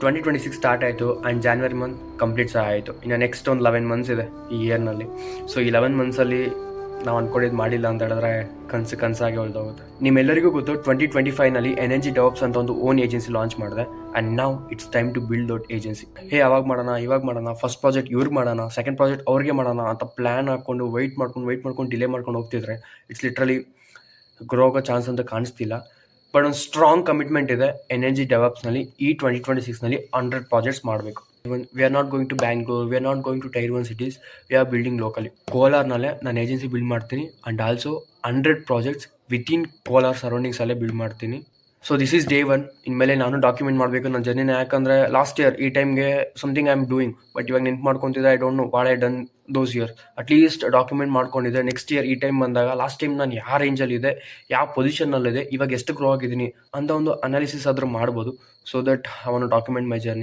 2026 start ಆಯಿತು and January month complete ಸಹ ಆಯಿತು. ಇನ್ನು ನೆಕ್ಸ್ಟ್ ಒಂದು 11 ಮಂತ್ಸ್ ಇದೆ ಈ ಇಯರ್ನಲ್ಲಿ. ಸೊ ಈ 11 ಮಂತ್ಸಲ್ಲಿ ನಾವು ಅಂದ್ಕೊಂಡಿದ್ದು ಮಾಡಿಲ್ಲ ಅಂತ ಹೇಳಿದ್ರೆ ಕನಸಾಗಿ ಹೊಳ್ದೋಗುತ್ತೆ. ನಿಮ್ಮೆಲ್ಲರಿಗೂ ಗೊತ್ತು 2025ನಲ್ಲಿ ಎನರ್ಜಿ ಡೆವಲಪ್ಸ್ ಅಂತ ಒಂದು ಓನ್ ಏಜೆನ್ಸಿ ಲಾಂಚ್ ಮಾಡಿದೆ. And now it's time to build that agency. ಅವಾಗ ಮಾಡೋಣ, ಇವಾಗ ಮಾಡೋಣ, ಫಸ್ಟ್ ಪ್ರಾಜೆಕ್ಟ್ ಇವ್ರಿಗೆ ಮಾಡೋಣ, ಸೆಕೆಂಡ್ ಪ್ರಾಜೆಕ್ಟ್ ಅವ್ರಿಗೆ ಮಾಡೋಣ ಅಂತ ಪ್ಲ್ಯಾನ್ ಹಾಕ್ಕೊಂಡು ವೆಯ್ಟ್ ಮಾಡ್ಕೊಂಡು ಡಿಲೇ ಮಾಡ್ಕೊಂಡು ಹೋಗ್ತಿದ್ರೆ ಇಟ್ಸ್ ಲಿಟ್ರಲಿ ಗ್ರೋ ಆಗೋ ಚಾನ್ಸ್ ಅಂತ ಕಾಣಿಸ್ತಿಲ್ಲ. ಬಟ್ ಒಂದು ಸ್ಟ್ರಾಂಗ್ ಕಮಿಟ್ಮೆಂಟ್ ಇದೆ ಎನರ್ಜಿ ಡೆವಲಪ್ಸ್ನಲ್ಲಿ. ಈ 2026ನಲ್ಲಿ 100 ಪ್ರಾಜೆಕ್ಟ್ಸ್ ಮಾಡಬೇಕು. We are not going to Bangalore, we are not going to tier 1 cities, we are building locally. ಕೋಲಾರ್ನಲ್ಲೇ ನಾನು ಏಜೆನ್ಸಿ ಬಿಲ್ಡ್ ಮಾಡ್ತೀನಿ and also 100 projects within Kolar ಸರೌಂಡಿಂಗ್ಸಲ್ಲೇ ಬಿಲ್ಡ್ ಮಾಡ್ತೀನಿ. So this is day 1. ಇನ್ಮೇಲೆ ನಾನು ಡಾಕ್ಯುಮೆಂಟ್ ಮಾಡಬೇಕು ನನ್ನ ಜರ್ನಿನ. ಯಾಕಂದರೆ ಲಾಸ್ಟ್ ಇಯರ್ ಈ ಟೈಮ್ಗೆ something I am doing, but ಇವಾಗ ನೆನ್ಪು ಮಾಡ್ಕೊತಿದ್ದೆ. I don't know what I done those year. At least document ಮಾಡ್ಕೊಂಡಿದ್ದೆ. ನೆಕ್ಸ್ಟ್ ಇಯರ್ ಈ ಟೈಮ್ ಬಂದಾಗ ಲಾಸ್ಟ್ ಟೈಮ್ ನಾನು ಯಾವ ರೇಂಜಲ್ಲಿದೆ, ಯಾವ ಪೊಸಿಷನ್ನಲ್ಲಿದೆ, ಇವಾಗ ಎಷ್ಟು ಗ್ರೋ ಆಗಿದ್ದೀನಿ ಅಂತ ಒಂದು ಅನಾಲಿಸಿಸ್ ಆದರೂ ಮಾಡ್ಬೋದು. So that I want to document my journey.